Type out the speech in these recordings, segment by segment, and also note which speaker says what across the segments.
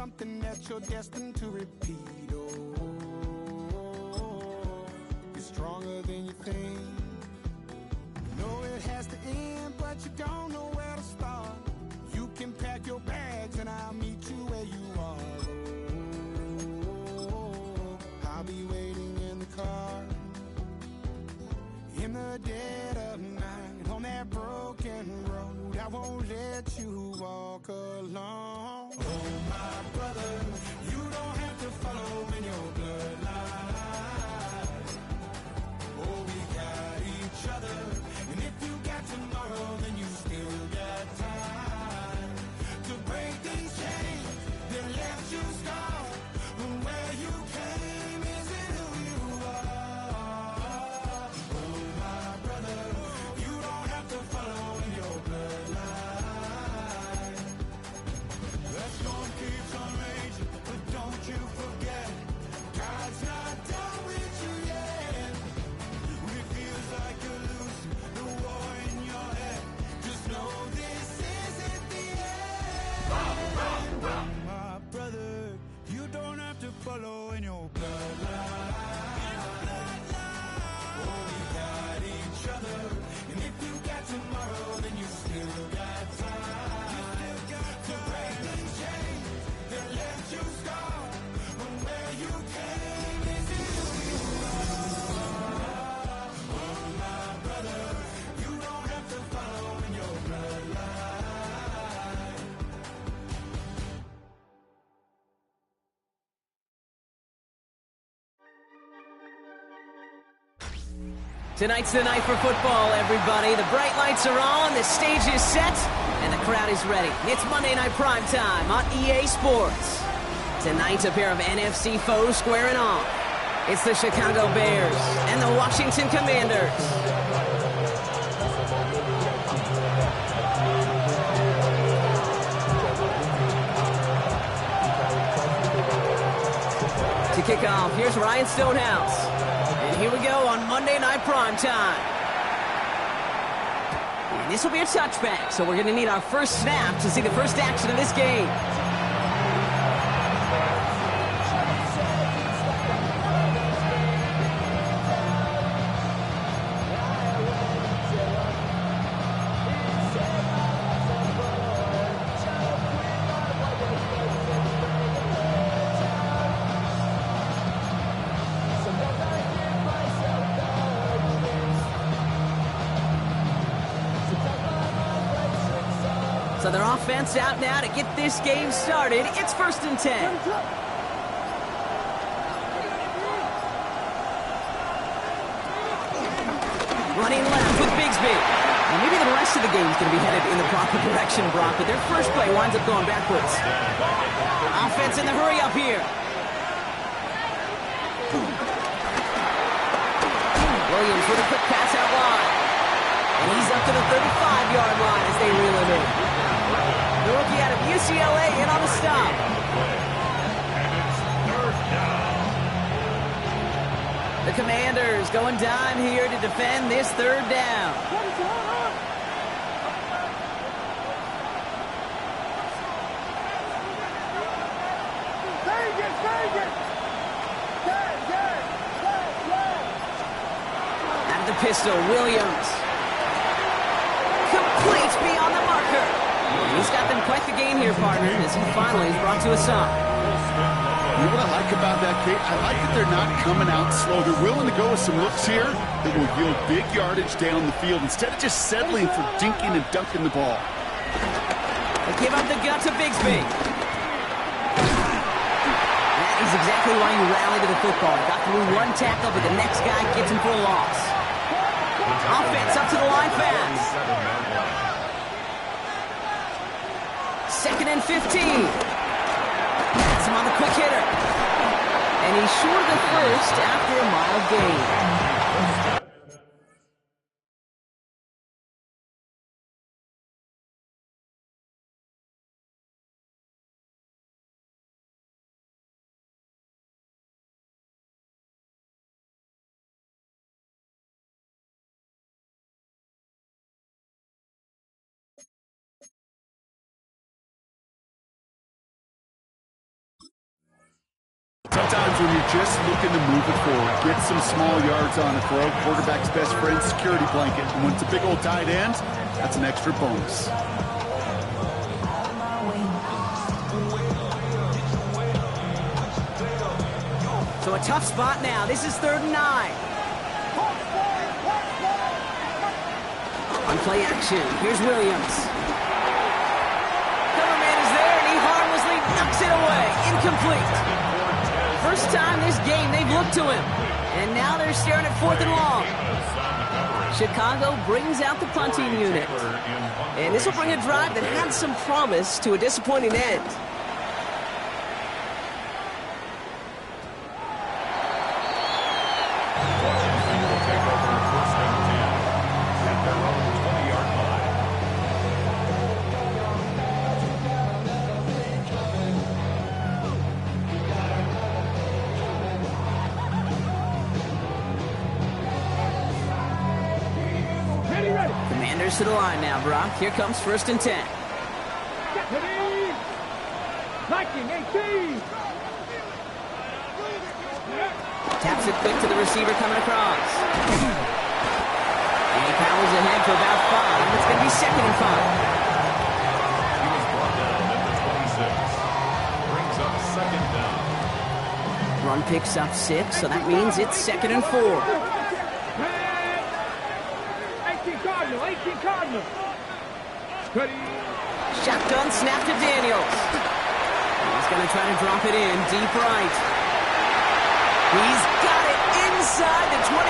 Speaker 1: something that you're destined to repeat. Oh, you're stronger than you think. You know it has to end, but you don't know where to start. You can pack your bags and I'll meet you where you are. Oh, I'll be waiting in the car in the dead of night on that broken road. I won't let you walk alone. Oh, my brother, you don't have to follow in your bloodline. Oh, we got each other, and if you got tomorrow, then you still got time to break these chains that left you scarred. From where you came isn't who you are. Oh, my brother, you don't have to follow in your bloodline. The storm keeps on raging, but don't you forget, God's not done with you yet. When it feels like you're losing the war in your head, just know this isn't the end. My brother, you don't have to follow in your bloodline. Oh, we got each other, and if you got tomorrow, then you still got time to break these chains that left you scarred. From where you came isn't who you are. Oh, my brother, you don't have to follow in your bloodline.
Speaker 2: Tonight's the night for football, everybody. The bright lights are on, the stage is set, and the crowd is ready. It's Monday Night Prime Time on EA Sports. Tonight, a pair of NFC foes squaring off. It's the Chicago Bears and the Washington Commanders. To kick off, here's Ryan Stonehouse. And here we go on Monday Night Prime Time. And this will be a touchback, so we're going to need our first snap to see the first action of this game. So their offense out now to get this game started. It's 1st and 10. Running left with Bigsby. And maybe the rest of the game is going to be headed in the proper direction, Brock, but their first play winds up going backwards. Offense in the hurry up here. Williams with a quick pass out wide. And he's up to the 35-yard line as they reel him in. The rookie out of UCLA in on the stop. The Commanders going dime here to defend this 3rd down. Out of the pistol, Williams. Complete beyond the marker. He's got them quite the game here, partner, as he finally is brought to a stop.
Speaker 3: You know what I like about that, Kate? I like that they're not coming out slow. They're willing to go with some looks here that will yield big yardage down the field instead of just settling for dinking and dunking the ball.
Speaker 2: They give up the gut to Bigsby. That is exactly why you rally to the football. Got through one tackle, but the next guy gets him for a loss. Offense up to the line fast. 2nd and 15. That's him on the quick hitter. And he's short of the first after a mild gain.
Speaker 3: Sometimes when you're just looking to move it forward, get some small yards on a throw, quarterback's best friend, security blanket. And when it's a big old tight end, that's an extra bonus.
Speaker 2: So a tough spot now. This is 3rd and 9. On play action, here's Williams. Cover man is there, and he harmlessly knocks it away. Incomplete. First time this game they've looked to him. And now they're staring at 4th and long. Chicago brings out the punting unit. And this will bring a drive that had some promise to a disappointing end. Commanders to the line now, Brock. Here comes 1st and 10. Taps it quick to the receiver coming across. And he powers ahead for about 5. It's going to be 2nd and 5.
Speaker 4: He was brought down at the 26. Brings up 2nd down.
Speaker 2: Run picks up 6, so that means it's 2nd and 4. Shotgun snap to Daniels. He's going to try to drop it in deep right. He's got it inside the 25.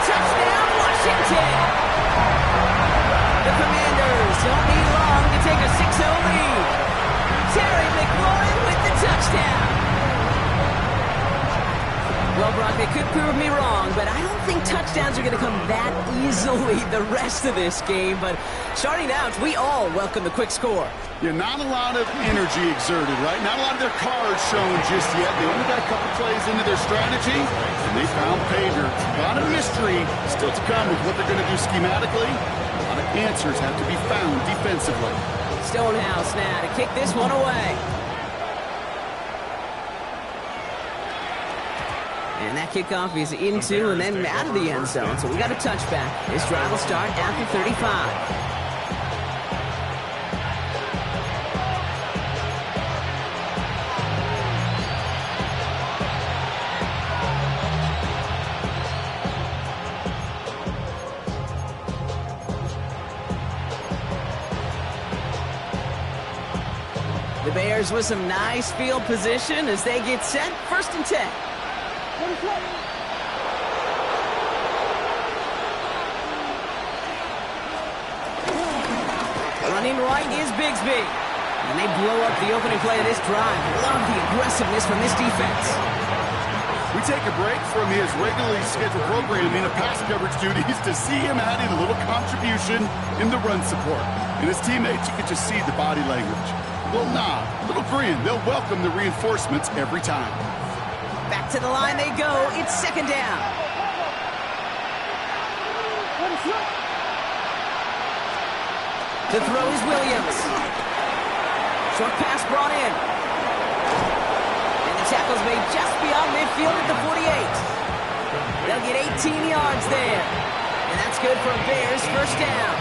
Speaker 2: Touchdown, Washington. The Commanders don't need long to take a 6-0 lead. Terry McLaurin with the touchdown. Well, Brock, they could prove me wrong, but I don't think touchdowns are going to come that easily the rest of this game. But starting out, we all welcome the quick score.
Speaker 3: Yeah, not a lot of energy exerted, right? Not a lot of their cards shown just yet. They only got a couple plays into their strategy, and they found pay dirt. A lot of mystery still to come with what they're going to do schematically. A lot of answers have to be found defensively.
Speaker 2: Stonehouse now to kick this one away. And that kickoff is into and then out of the end zone. So we got a touchback. This drive will start after 35. The Bears with some nice field position as they get set. 1st and 10. Running right is Bigsby. And they blow up the opening play of this drive. Love the aggressiveness from this defense.
Speaker 3: We take a break from his regularly scheduled programming of pass coverage duties to see him adding a little contribution in the run support. And his teammates, you can just see the body language. Little nod, little grin. They'll welcome the reinforcements every time.
Speaker 2: Back to the line they go. It's 2nd down. The throw is Williams. Short pass brought in. And the tackle's made just beyond midfield at the 48. They'll get 18 yards there. And that's good for a Bears 1st down.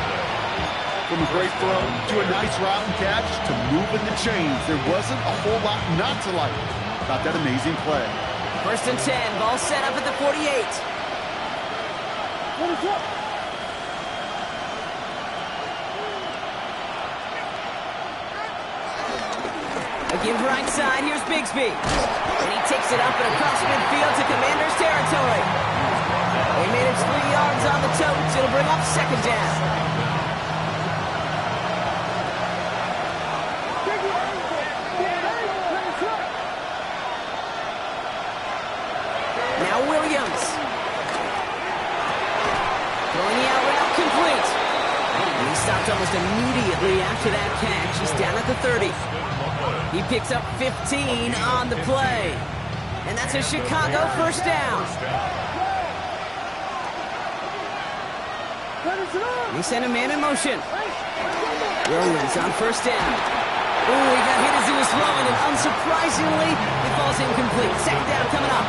Speaker 3: From a great throw to a nice route and catch to moving the chains. There wasn't a whole lot not to like about that amazing play.
Speaker 2: 1st and 10, ball set up at the 48. Again, right side, here's Bigsby. And he takes it up and across midfield to Commanders territory. They manage 3 yards on the totes. It'll bring up 2nd down. Now Williams. Throwing the out route complete. And he stopped almost immediately after that catch. He's down at the 30. He picks up 15 on the play. And that's a Chicago 1st down. He sent a man in motion. Williams on 1st down. Ooh, he got hit as he was throwing, and unsurprisingly, it falls incomplete. Second down coming up.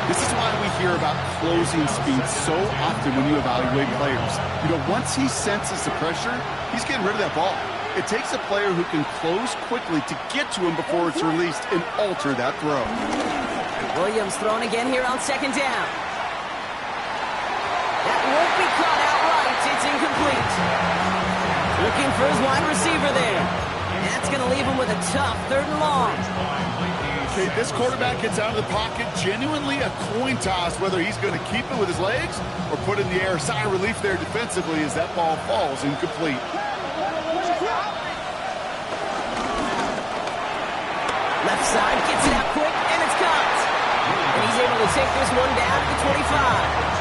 Speaker 3: This is why we hear about closing speed so often when you evaluate players. You know, once he senses the pressure, he's getting rid of that ball. It takes a player who can close quickly to get to him before it's released and alter that throw.
Speaker 2: Williams throwing again here on second down. That won't be caught outright. It's incomplete. Looking for his wide receiver there. That's going to leave him with a tough 3rd and long.
Speaker 3: Okay, this quarterback gets out of the pocket, genuinely a coin toss whether he's going to keep it with his legs or put it in the air. Sigh of relief there defensively as that ball falls incomplete.
Speaker 2: Left side gets it out quick, and it's caught. And he's able to take this one down to the 25.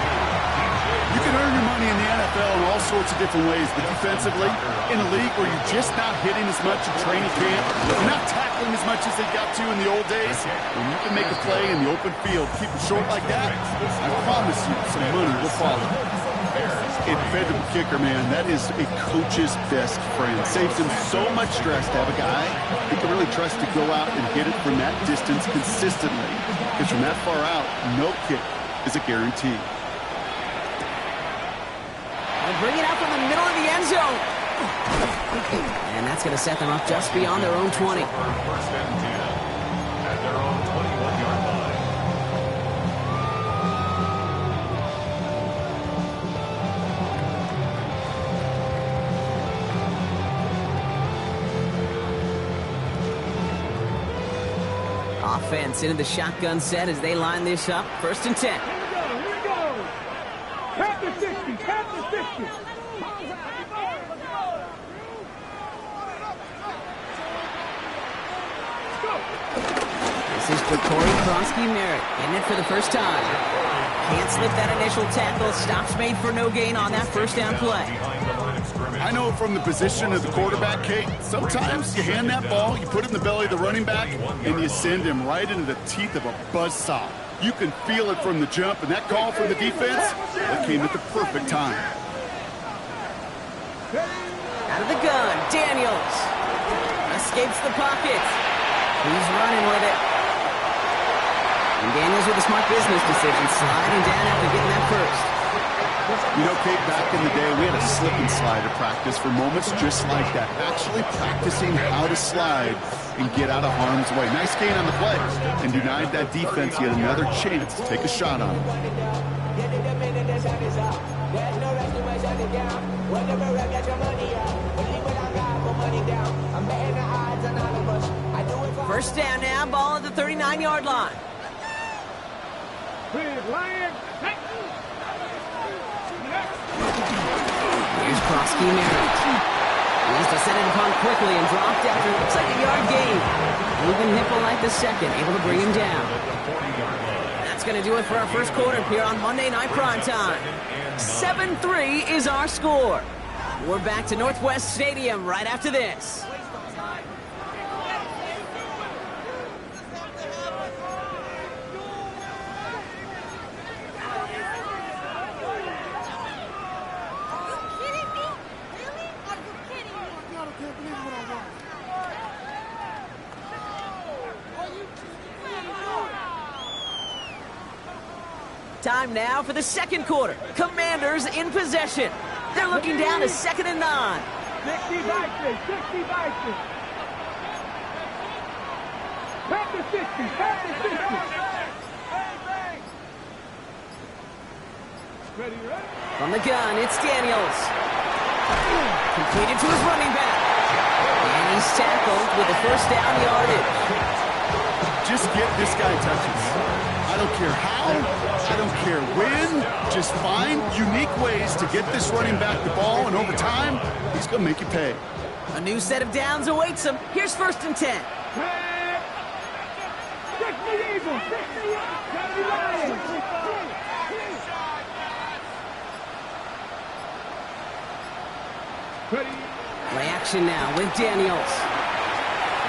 Speaker 3: You can earn your money in the NFL in all sorts of different ways, but defensively, in a league where you're just not hitting as much in training camp, you're not tackling as much as they got to in the old days, when you can make a play in the open field, keep it short like that, I promise you some money will follow. Incredible kicker, man. That is a coach's best friend. Saves him so much stress to have a guy he can really trust to go out and get it from that distance consistently. Because from that far out, no kick is a guarantee.
Speaker 2: Bring it out from the middle of the end zone. And that's going to set them up just beyond their own 20.
Speaker 4: First and 10 at their own 21-yard line.
Speaker 2: Offense into the shotgun set as they line this up. 1st and 10. This is for Corey Kronsky-Merritt, getting it for the first time. Can't slip that initial tackle. Stops made for no gain on that 1st down play.
Speaker 3: I know from the position of the quarterback, Kate, sometimes you hand that ball, you put it in the belly of the running back, and you send him right into the teeth of a buzzsaw. You can feel it from the jump, and that call from the defense, that came at the perfect time.
Speaker 2: Out of the gun, Daniels. Escapes the pocket. He's running with it. And Daniels with a smart business decision, sliding down after getting that first.
Speaker 3: You know, Kate, back in the day, we had a slip and slide to practice for moments just like that. Actually practicing how to slide and get out of harm's way. Nice gain on the play, and denied that defense yet another chance to take a shot on him.
Speaker 2: First down now, ball at the 39-yard line. Here's Kronsky-Merritt. He's descended upon quickly and dropped after it looks like a yard gain. Ruben Hippolyte II able to bring him down. That's going to do it for our first quarter here on Monday Night Primetime. 7-3 is our score. We're back to Northwest Stadium right after this. Time now for the second quarter. Commanders in possession. They're looking down to 2nd and 9.
Speaker 5: 60 Vikings, 60 Vikings. Back to 60, back to 60. Ready, ready?
Speaker 2: From the gun, it's Daniels. Completed to his running back. And he's tackled with a 1st down yardage.
Speaker 3: Just get this guy touches. I don't care how, I don't care when, just find unique ways to get this running back the ball, and over time, he's going to make you pay.
Speaker 2: A new set of downs awaits him. Here's 1st and 10.
Speaker 5: 60 Eagles, 60 Lions. Ready?
Speaker 2: Play action now with Daniels.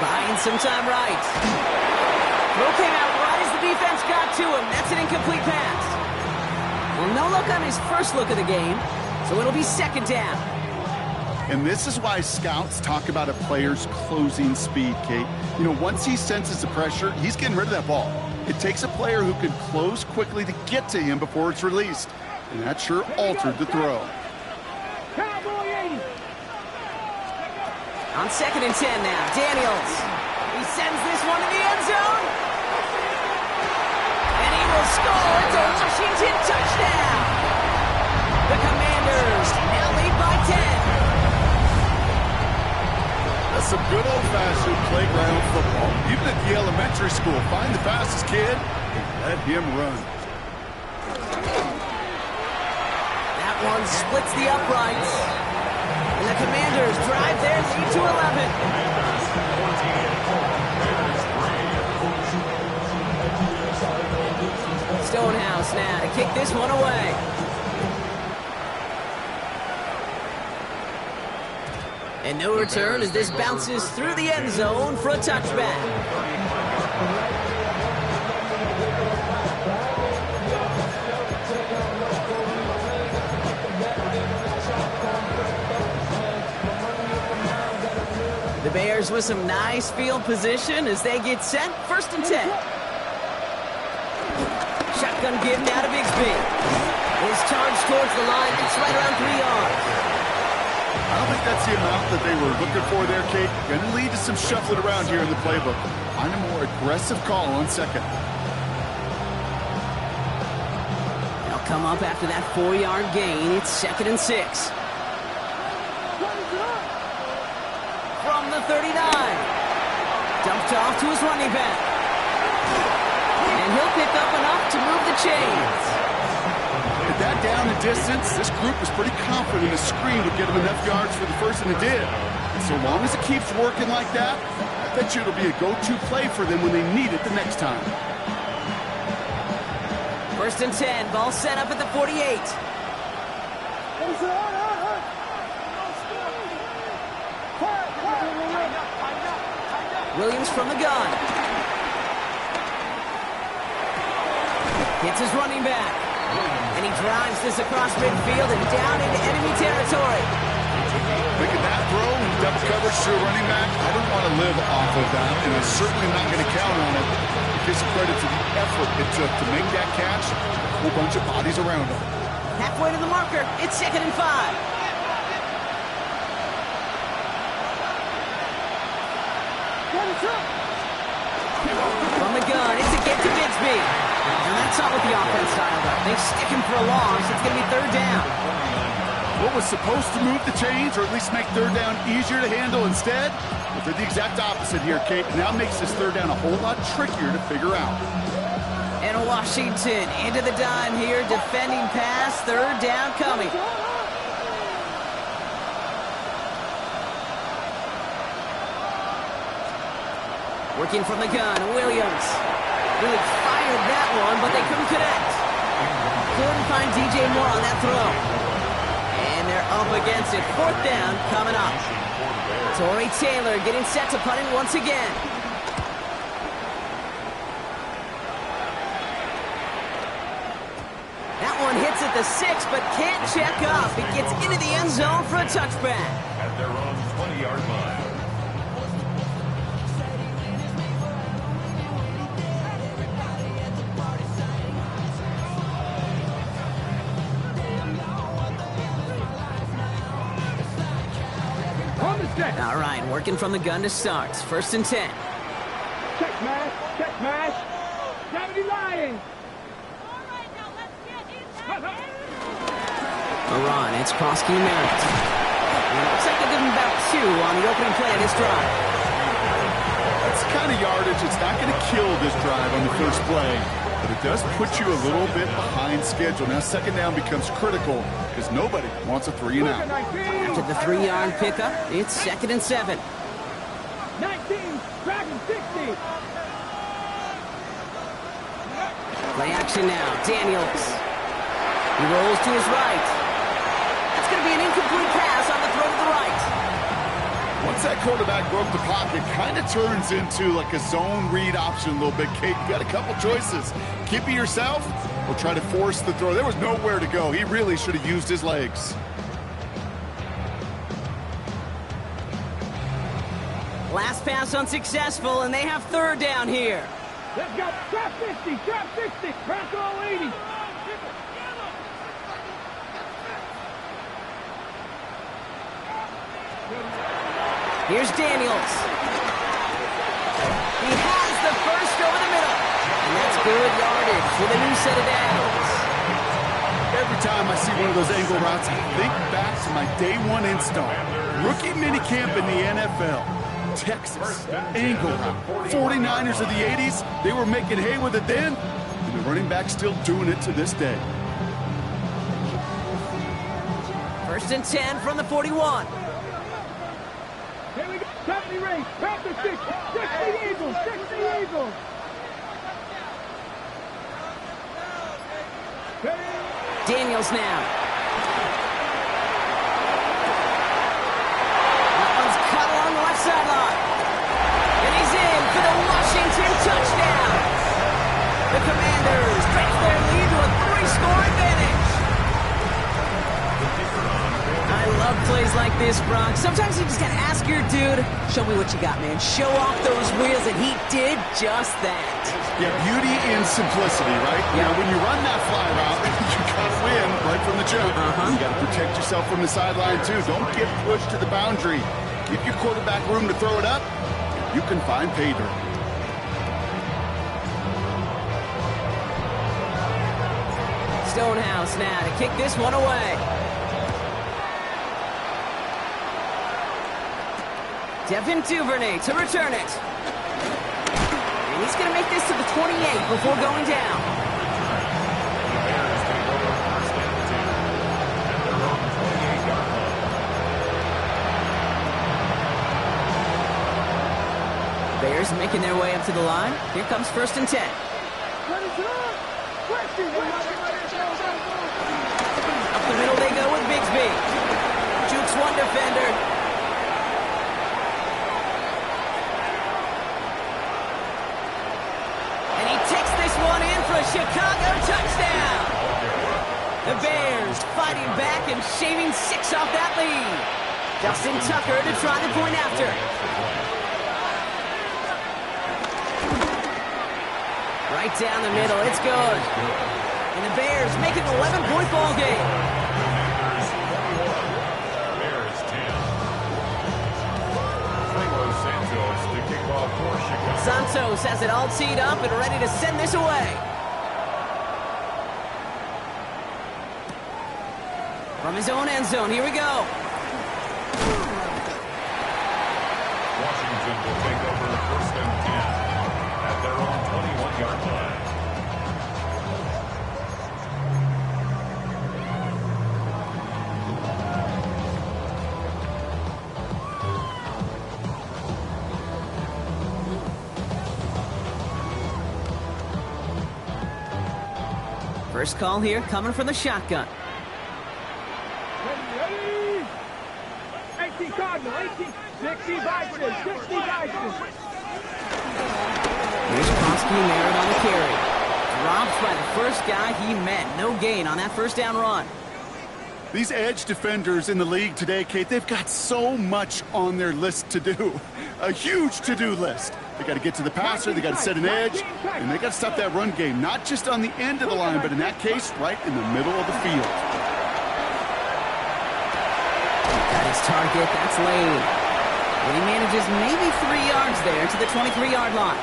Speaker 2: Buying some time right. Throw came out right as the defense got to him. That's an incomplete pass. Well, no look on his first look of the game, so it'll be 2nd down.
Speaker 3: And this is why scouts talk about a player's closing speed, Kate. You know, once he senses the pressure, he's getting rid of that ball. It takes a player who can close quickly to get to him before it's released. And that sure altered the throw.
Speaker 5: Cowboy 80.
Speaker 2: On 2nd and 10 now, Daniels. He sends this one to the end zone. And he will score. It's a Washington touchdown. The Commanders now lead by 10.
Speaker 3: That's some good old-fashioned playground football. Even at the elementary school, find the fastest kid and let him run.
Speaker 2: That one splits the uprights. And the Commanders drive their lead to 11. Stonehouse now to kick this one away. And no return as this bounces through the end zone for a touchback. The Bears with some nice field position as they get set. 1st and 10. Shotgun give now to Bigsby. His charge towards the line. It's right around 3 yards.
Speaker 3: I don't think that's the amount that they were looking for there, Kate. Going to lead to some shuffling around here in the playbook. Find a more aggressive call on 2nd.
Speaker 2: They'll come up after that 4-yard gain. It's 2nd and 6. From the 39. Dumped off to his running back. And he'll pick up enough to move the chains.
Speaker 3: With that down the distance, this group was pretty confident a screen would get him enough yards for the first, and it did. And so long as it keeps working like that, I bet you it'll be a go-to play for them when they need it the next time.
Speaker 2: 1st and 10, ball set up at the 48. Williams from the gun. Hits his running back. And he drives this across midfield and down into enemy territory.
Speaker 3: Look at that throw, double coverage to a running back. I don't want to live off of that, and I'm certainly not going to count on it. It gives credit to the effort it took to make that catch. A whole bunch of bodies around him.
Speaker 2: Halfway to the marker, it's 2nd and 5. From the gun, it's a get to Bigsby. And that's not what the offense styled up. They stick him for a loss. It's going to be 3rd down.
Speaker 3: What was supposed to move the chains, or at least make 3rd down easier to handle instead? Well, they're the exact opposite here, Kate. Now makes this 3rd down a whole lot trickier to figure out.
Speaker 2: And Washington into the dime here, defending pass, 3rd down coming. Working from the gun, Williams. Really fired that one, but they couldn't connect. Couldn't find DJ Moore on that throw. And they're up against it. 4th down coming up. Torrey Taylor getting set to punt it once again. That one hits at the 6, but can't check up. It gets into the end zone for a touchback.
Speaker 4: At their own 20-yard line.
Speaker 2: All right, working from the gun to start. 1st and 10.
Speaker 5: Check mash. Deputy Lions.
Speaker 2: Iran, it's Prosky Merritt. Looks like they give him about 2 on the opening play of this drive.
Speaker 3: That's the kind of yardage it's not going to kill this drive on the first play, but it does put you a little bit behind schedule. Now 2nd down becomes critical because nobody wants a 3 and out.
Speaker 2: After the 3-yard pickup, it's 2nd and 7.
Speaker 5: 19, Dragon 60.
Speaker 2: Play action now, Daniels. He rolls to his right. That's going to be an incomplete pass on the throw to the right.
Speaker 3: Once that quarterback broke the pocket, kind of turns into like a zone read option a little bit, Kate. You got a couple choices. Keep it yourself or try to force the throw. There was nowhere to go. He really should have used his legs.
Speaker 2: Last pass unsuccessful, and they have third down here.
Speaker 5: Let's go. Trap 50. Trap 60. Crack all 80.
Speaker 2: Here's Daniels. He has the first over the middle. And that's good yardage with a new set of downs.
Speaker 3: Every time I see one of those angle routes, I think back to my day one install. Rookie minicamp in the NFL. Texas, angle route. 49ers of the 80s, they were making hay with it then, and the running back's still doing it to this day.
Speaker 2: First and 10 from the 41.
Speaker 5: Here we go. 70 race. Trap the 60. 60 Eagles. 60 Eagles.
Speaker 2: Daniels now. That one's cut along the left sideline. And he's in for the Washington touchdown. The Commanders take their lead to a 3-score advantage. I love plays like this, Brock. Sometimes you just gotta ask your dude, show me what you got, man. Show off those wheels, and he did just that.
Speaker 3: Yeah, beauty in simplicity, right?
Speaker 2: Yeah.
Speaker 3: Now, when you run that fly route, you gotta win right from the jump. You gotta protect yourself from the sideline, too. Don't get pushed to the boundary. Give your quarterback room to throw it up. You can find pay dirt.
Speaker 2: Stonehouse now to kick this one away. Devin Duvernay to return it. And he's going to make this to the 28 before going down. Bears making their way up to the line. Here comes first and 10. Up the middle they go with Bigsby. Jukes one defender. Chicago touchdown! The Bears fighting back and shaving 6 off that lead. Justin Tucker to try the point after. Right down the middle, it's good. And the Bears make it an 11-point ball game.
Speaker 4: Bears 10. Santos to kick off for Chicago.
Speaker 2: Santos has it all teed up and ready to send this away. From his own end zone, here we go.
Speaker 4: Washington will take over first and 10 at their own 21-yard line.
Speaker 2: First call here coming from the shotgun.
Speaker 5: 18 Cardinal, 18, 60 Vikings, 60 Vikings.
Speaker 2: Here's Kosky Merritt on the carry. Dropped by the first guy he met. No gain on that first down run.
Speaker 3: These edge defenders in the league today, Kate, they've got so much on their list to do. A huge to-do list. They got to get to the passer, they got to set an edge, and they got to stop that run game. Not just on the end of the line, but in that case, right in the middle of the field.
Speaker 2: Target, that's Lane. And he manages maybe 3 yards there to the 23-yard line.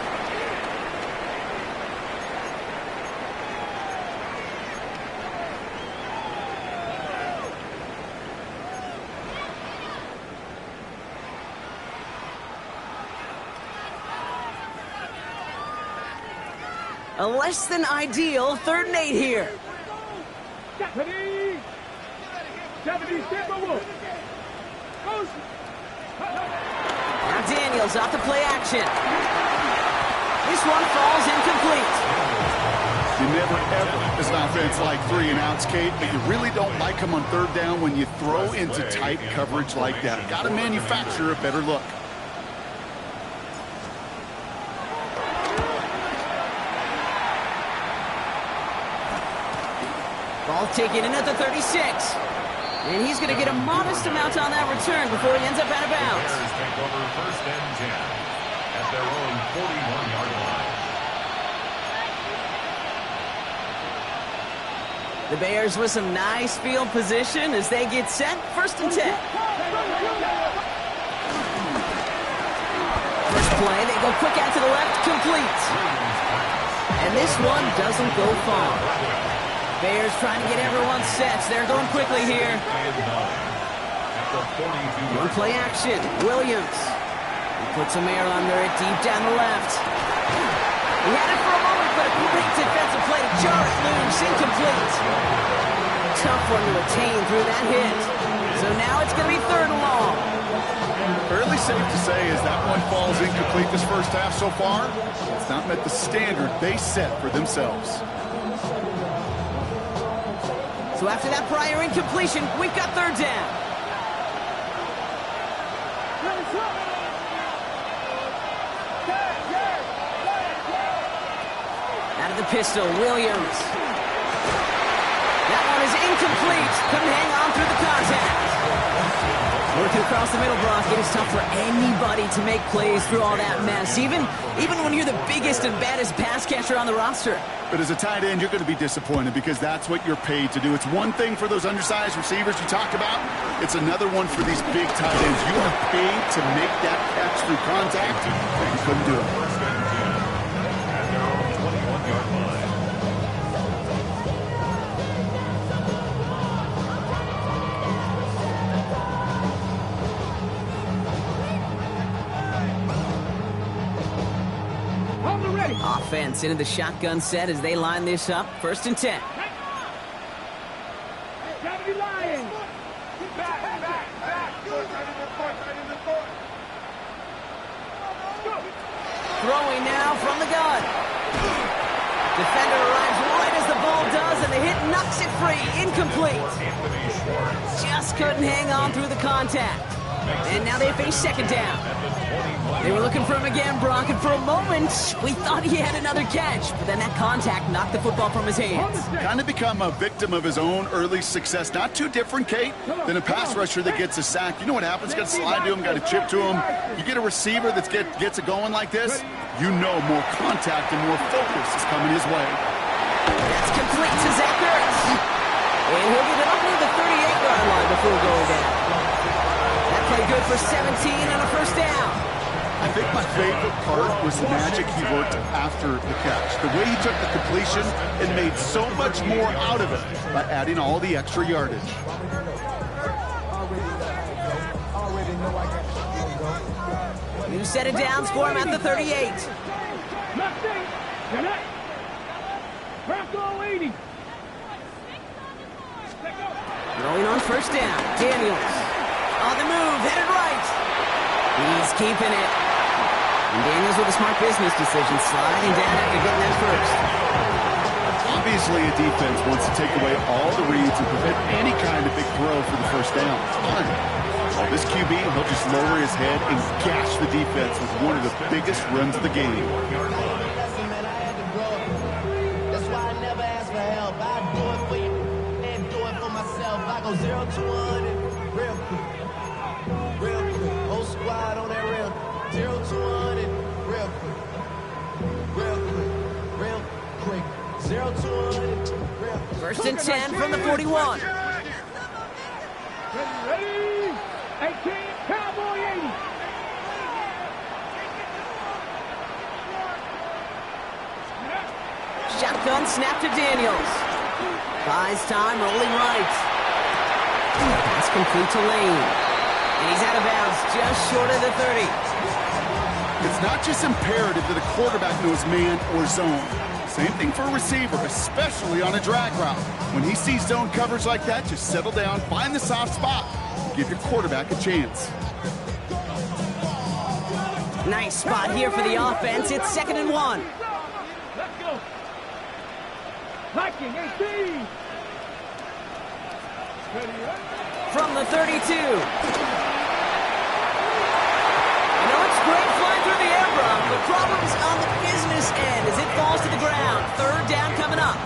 Speaker 2: A less than ideal 3rd and 8 here.
Speaker 5: 70 Timberwolves.
Speaker 2: Now Daniels off the play action. This one falls incomplete.
Speaker 3: You never, ever, as an offense, like 3 and outs, Kate, but you really don't like them on 3rd down when you throw into tight coverage like that. Got to manufacture a better look.
Speaker 2: Ball taken in at the 36. And he's going to get a modest amount on that return before he ends up out of bounds.
Speaker 4: Bears take over 1st and 10 at their own 41-yard line.
Speaker 2: The Bears with some nice field position as they get set. 1st and 10. First play, they go quick out to the left, complete. And this one doesn't go far. Bears trying to get everyone set. They're going quickly here. One play action. Williams. He puts some air under it deep down the left. He had it for a moment, but a great defensive play to jar it loose. Incomplete. Tough one to attain through that hit. So now it's going to be 3rd and long.
Speaker 3: Fairly safe to say as that one falls incomplete this first half so far, it's not met the standard they set for themselves.
Speaker 2: So after that prior incompletion, we've got 3rd down. Out of the pistol, Williams. That one is incomplete. Couldn't hang on through the contact. Working across the middle, Brock. It is tough for anybody to make plays through all that mess, even when you're the biggest and baddest pass catcher on the roster.
Speaker 3: But as a tight end, you're going to be disappointed because that's what you're paid to do. It's one thing for those undersized receivers you talked about. It's another one for these big tight ends. You are paid to make that catch through contact, and you couldn't do it.
Speaker 4: 1st and 10 at their own 21-yard line.
Speaker 2: Offense into the shotgun set as they line this up. 1st and 10.
Speaker 5: Gotta be lying.
Speaker 2: Throwing now from the gun. Defender arrives right as the ball does, and the hit knocks it free. Incomplete. Just couldn't hang on through the contact. And now they face 2nd down. They were looking for him again, Brock, and for a moment, we thought he had another catch. But then that contact knocked the football from his hands.
Speaker 3: Kind of become a victim of his own early success. Not too different, Kate, than a pass rusher that gets a sack. You know what happens? Got to slide to him, got to chip to him. You get a receiver that gets it going like this, you know more contact and more focus is coming his way.
Speaker 2: That's complete to Zach Ertz. And he'll get it up to the 38-yard line before going down. That play good for 17 and a 1st down.
Speaker 3: I think my favorite part was the magic he worked after the catch. The way he took the completion and made so much more out of it by adding all the extra yardage.
Speaker 2: New set it down, score him at the 38. Rolling on 1st down. Daniels on the move, headed right. He's keeping it. And Daniels with a smart business decision, sliding down after getting that first.
Speaker 3: Obviously, a defense wants to take away all the reads and prevent any kind of big throw for the 1st down. Fine. Well, this QB, he'll just lower his head and gash the defense with one of the biggest runs of the game.
Speaker 6: That's why I never ask for help. I do it for you and do it for myself. I go 0 to 1 real quick. Real quick. Whole squad on that real 0 to 1 and real quick. Real quick. Real quick. 0 to 1 and real quick.
Speaker 2: 1st and 10 from the 41.
Speaker 5: Ready? 18, Cowboy 80.
Speaker 2: Shotgun snap to Daniels. Buys time, rolling right. Pass complete to Lane. And he's out of bounds, just short of the 30.
Speaker 3: It's not just imperative that a quarterback knows man or zone. Same thing for a receiver, especially on a drag route. When he sees zone coverage like that, just settle down, find the soft spot, and give your quarterback a chance.
Speaker 2: Nice spot here for the offense. It's 2nd and 1.
Speaker 5: Let's go. Viking 18.
Speaker 2: From the 32. It's great flying through the air, Brock. The problem's on the business end as it falls to the ground. 3rd down coming up.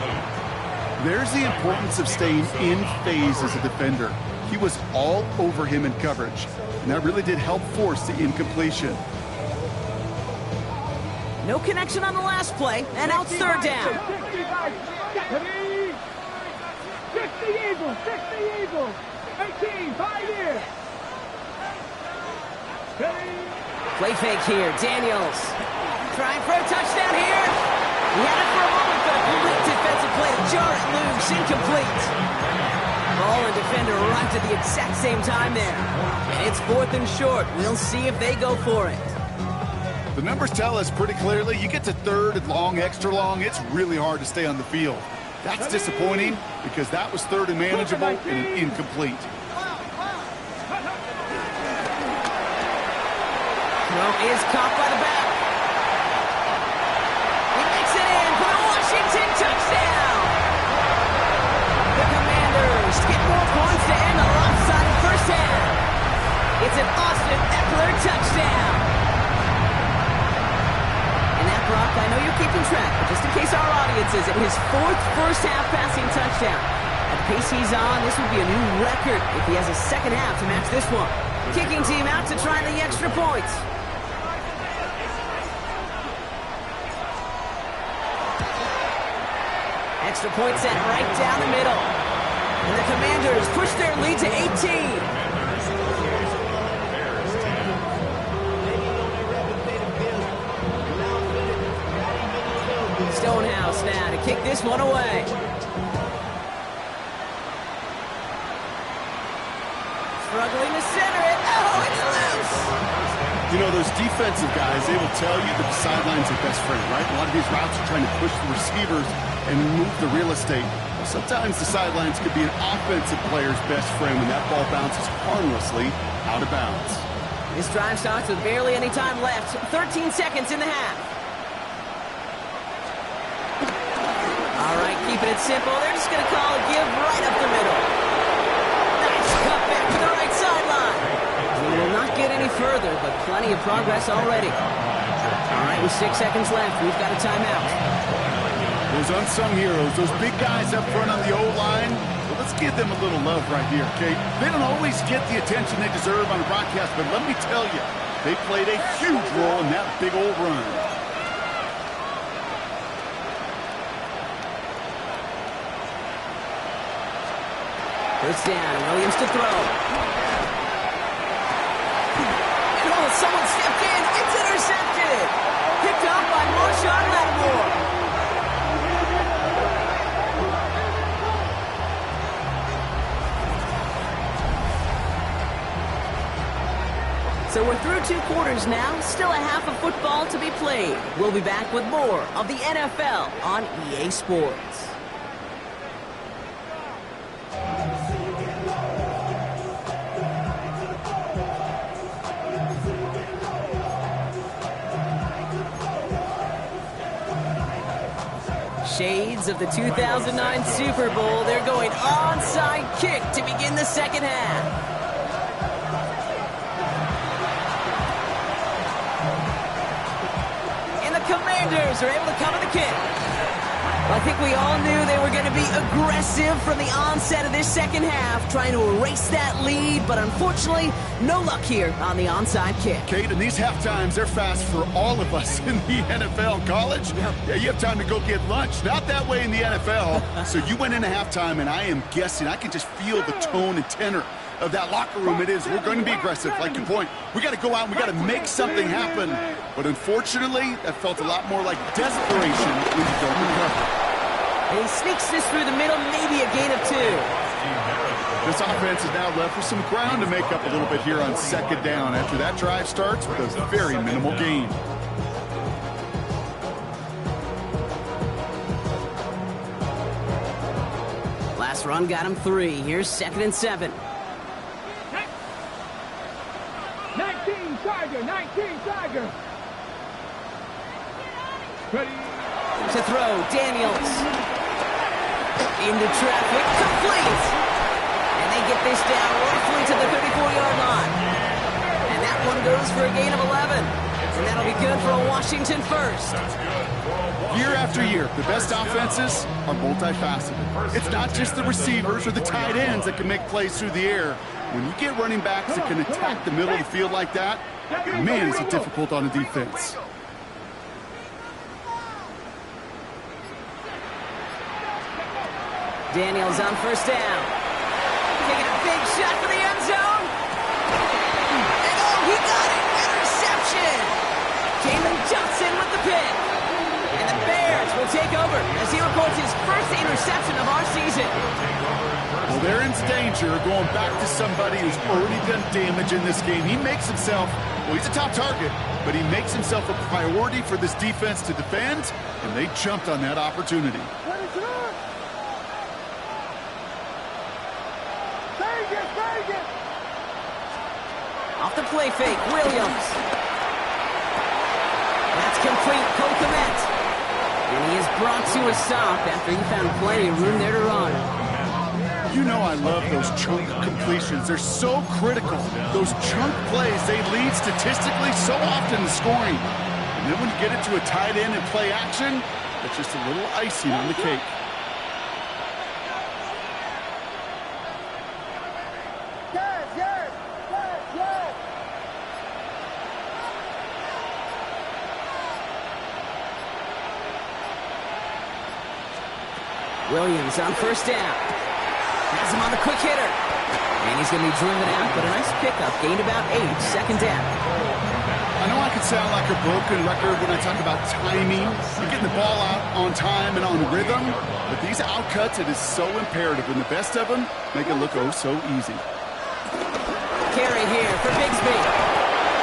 Speaker 3: There's the importance of staying in phase as a defender. He was all over him in coverage, and that really did help force the incompletion.
Speaker 2: No connection on the last play, and now it's third down.
Speaker 5: 60 Eagles, 18, 5 years.
Speaker 2: Play fake here, Daniels. Trying for a touchdown here. He had it for a moment, but a quick defensive play to jar it loose, incomplete. Ball and defender arrived at the exact same time there. And it's 4th and short. We'll see if they go for it.
Speaker 3: The numbers tell us pretty clearly, you get to 3rd and long, extra long, it's really hard to stay on the field. That's disappointing because that was 3rd and manageable and an incomplete.
Speaker 2: Throw is caught by the back. He makes it in for the Washington touchdown. The Commanders get more points to end the lopsided first half. It's an Austin Eckler touchdown. And that, Brock, I know you're keeping track, but just in case our audience isn't, his 4th first-half passing touchdown. At the pace he's on, this would be a new record if he has a second half to match this one. Kicking team out to try the extra points. Extra point set right down the middle. And the Commanders push their lead to 18. Stonehouse now to kick this one away. Struggling to center it. Oh, it's loose.
Speaker 3: You know, those defensive guys, they will tell you that the sideline's their best friend, right? A lot of these routes are trying to push the receivers and move the real estate. Sometimes the sidelines could be an offensive player's best friend when that ball bounces harmlessly out of bounds.
Speaker 2: This drive starts with barely any time left. 13 seconds in the half. All right, keeping it simple. They're just going to call a give right up the middle. Nice cut back to the right sideline. We will not get any further, but plenty of progress already. All right, with 6 seconds left, we've got a timeout.
Speaker 3: Those unsung heroes, those big guys up front on the O-line, well, let's give them a little love right here, okay? They don't always get the attention they deserve on a broadcast, but let me tell you, they played a huge role in that big old run.
Speaker 2: First down, Williams to throw. And oh, someone stepped in. It's intercepted. Picked up by Marshawn Lattimore. So we're through 2 quarters now. Still a half of football to be played. We'll be back with more of the NFL on EA Sports. Shades of the 2009 Super Bowl. They're going onside kick to begin the second half. And the Commanders are able to cover the kick. Well, I think we all knew they were going to be aggressive from the onset of this second half, trying to erase that lead, but unfortunately, no luck here on the onside kick.
Speaker 3: Kate, and these half times, they're fast for all of us in the NFL and college. Yeah, you have time to go get lunch. Not that way in the NFL. So you went into halftime, and I am guessing, I can just feel the tone and tenor of that locker room. It is, we're going to be aggressive, like your point. We got to go out and we got to make something happen. But unfortunately, that felt a lot more like desperation when you don't recover.
Speaker 2: And he sneaks this through the middle, maybe a gain of 2.
Speaker 3: This offense is now left with some ground to make up a little bit here on second down after that drive starts with a very minimal gain.
Speaker 2: Last run got him 3. Here's 2nd and 7.
Speaker 5: 19 Tiger. Ready.
Speaker 2: To throw, Daniels. Into traffic, complete. And they get this down roughly to the 34-yard line. And that one goes for a gain of 11. And that'll be good for a Washington first.
Speaker 3: Year after year, the best offenses are multifaceted. It's not just the receivers or the tight ends that can make plays through the air. When you get running backs that can attack the middle of the field like that, man, is it difficult on a defense.
Speaker 2: Daniels on first down. Taking a big shot for the end zone. And oh, he got it! Interception! Jalen Johnson with the pick. And the Bears will take over as he records his first interception of our season.
Speaker 3: Well, they're in danger going back to somebody who's already done damage in this game. He makes himself, well, he's a top target, but he makes himself a priority for this defense to defend, and they jumped on that opportunity.
Speaker 2: Off the play fake, Williams. That's complete, Cole Kmet. And he is brought to a stop after he found plenty of room there to run.
Speaker 3: You know I love those chunk completions. They're so critical. Those chunk plays, they lead statistically so often in scoring. And then when you get it to a tight end and play action, it's just a little icing on the cake.
Speaker 2: Williams on first down. Has him on the quick hitter. And he's going to be driven out, but a nice pickup. Gained about 8, second down.
Speaker 3: I know I could sound like a broken record when I talk about timing and getting the ball out on time and on rhythm, but these outcuts, it is so imperative, and the best of them make it look oh so easy.
Speaker 2: Carry here for Bigsby.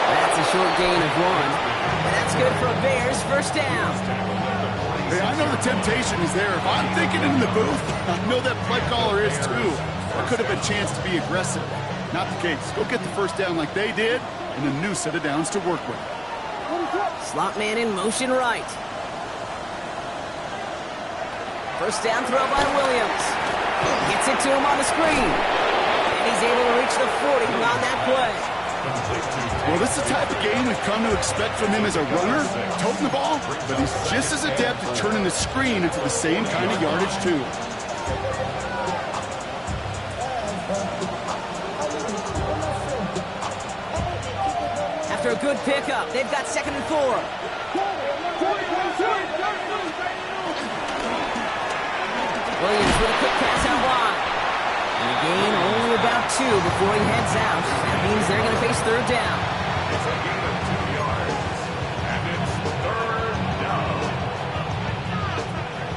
Speaker 2: That's a short gain of 1. And that's good for a Bears first down.
Speaker 3: Hey, I know the temptation is there. If I'm thinking in the booth, I know that play caller is too. There could have been a chance to be aggressive. Not the case. Go get the first down like they did, and a new set of downs to work with.
Speaker 2: Slot man in motion right. First down throw by Williams. Gets it to him on the screen. And he's able to reach the 40 on that play.
Speaker 3: Well, this is the type of game we've come to expect from him as a runner, toting the ball, but he's just as adept at turning the screen into the same kind of yardage, too.
Speaker 2: After a good pickup, they've got 2nd and 4. Williams with a quick pass out wide. And a gain only about 2 before he heads out. That means they're going to face third down.
Speaker 4: It's a gain of 2 yards. And it's third down.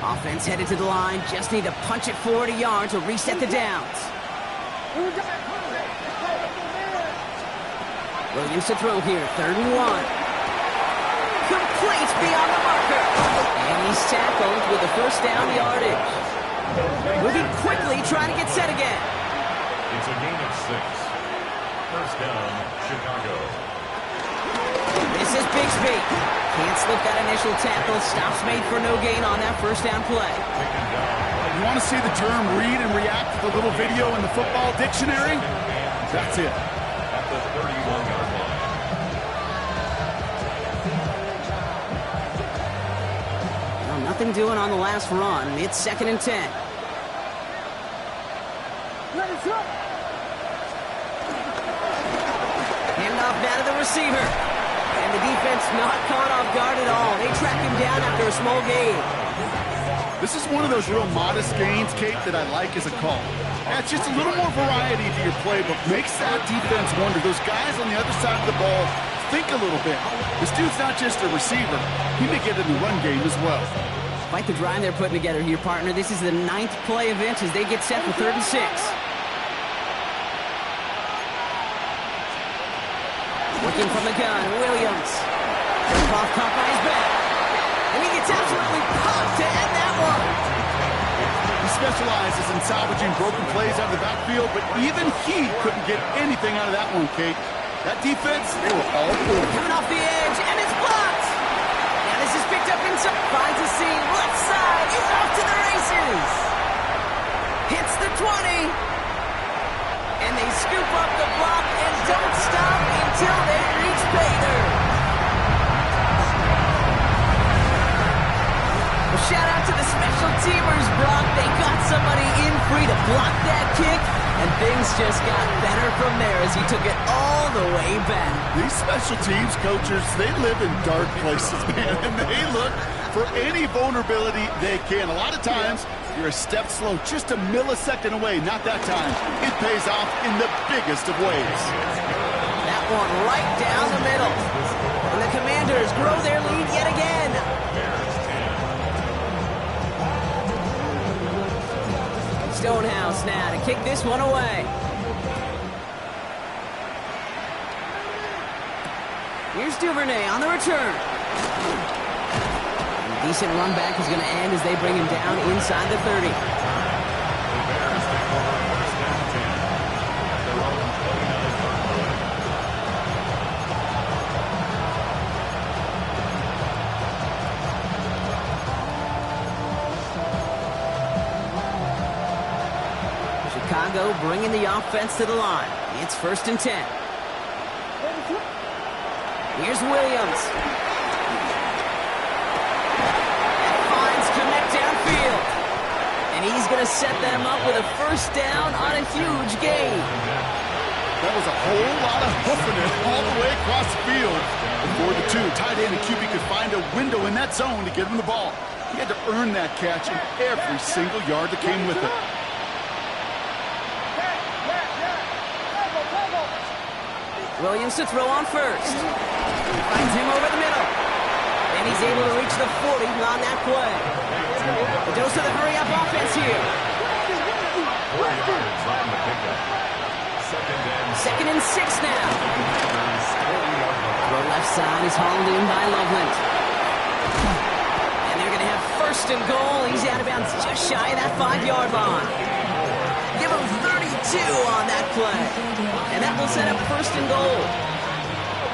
Speaker 2: Offense headed to the line. Just need to punch it 40 yards or reset the downs. Williams to throw here. 3rd and 1. Complete beyond the marker. And he's tackled with a first down yardage. Moving quickly, trying to get set again.
Speaker 4: It's a gain of 6. First down, Chicago.
Speaker 2: This is Bigsby. Can't slip that initial tackle. Stops made for no gain on that first down play.
Speaker 3: You want to see the term read and react to the little video in the football dictionary? That's it.
Speaker 4: At the 31-yard line.
Speaker 2: Nothing doing on the last run. It's 2nd and 10. Handoff down to the receiver. And the defense not caught off guard at all. They track him down after a small gain.
Speaker 3: This is one of those real modest gains, Kate, that I like as a call. Yeah, it's just a little more variety to your playbook. Makes that defense wonder. Those guys on the other side of the ball think a little bit. This dude's not just a receiver. He may get in the run game as well.
Speaker 2: Like the drive they're putting together here, partner. This is the 9th play of it as they get set for 3rd and 6. Working from the gun, Williams. Off caught by his back. And he gets absolutely pumped to end that one.
Speaker 3: He specializes in salvaging broken plays out of the backfield, but even he couldn't get anything out of that one, Kate. That defense, they were all cool.
Speaker 2: Coming off the edge, and it's blocked. Now this is picked up inside. Finds a seam, left side. He's off to the races. Hits the 20. And they scoop up the block and don't stop until they reach pay dirt. free to block that kick, and things just got better from there as he took it all the way back.
Speaker 3: These special teams coaches, they live in dark places, man, and they look for any vulnerability they can. A lot of times, you're a step slow, just a millisecond away. Not that time. It pays off in the biggest of ways.
Speaker 2: That one right down the middle. And the Commanders grow their lead yet again. Stonehouse now to kick this one away. Here's Duvernay on the return. And a decent run back is going to end as they bring him down inside the 30. Chicago bringing the offense to the line. It's 1st and 10. Here's Williams. And finds Kmet downfield. And he's going to set them up with a 1st down on a huge gain.
Speaker 3: That was a whole lot of hoofing it all the way across the field. Before the two, tight end and QB could find a window in that zone to get him the ball. He had to earn that catch in every single yard that came with it.
Speaker 2: Williams to throw on 1st. Finds him over the middle. And he's able to reach the 40 on that play. The dose of the hurry-up offense here. 2nd and 6 now. Throw left side is hauled in by Loveland. And they're going to have 1st and goal. He's out of bounds just shy of that 5-yard line. Give him 32 on that play. And that will set up 1st and goal.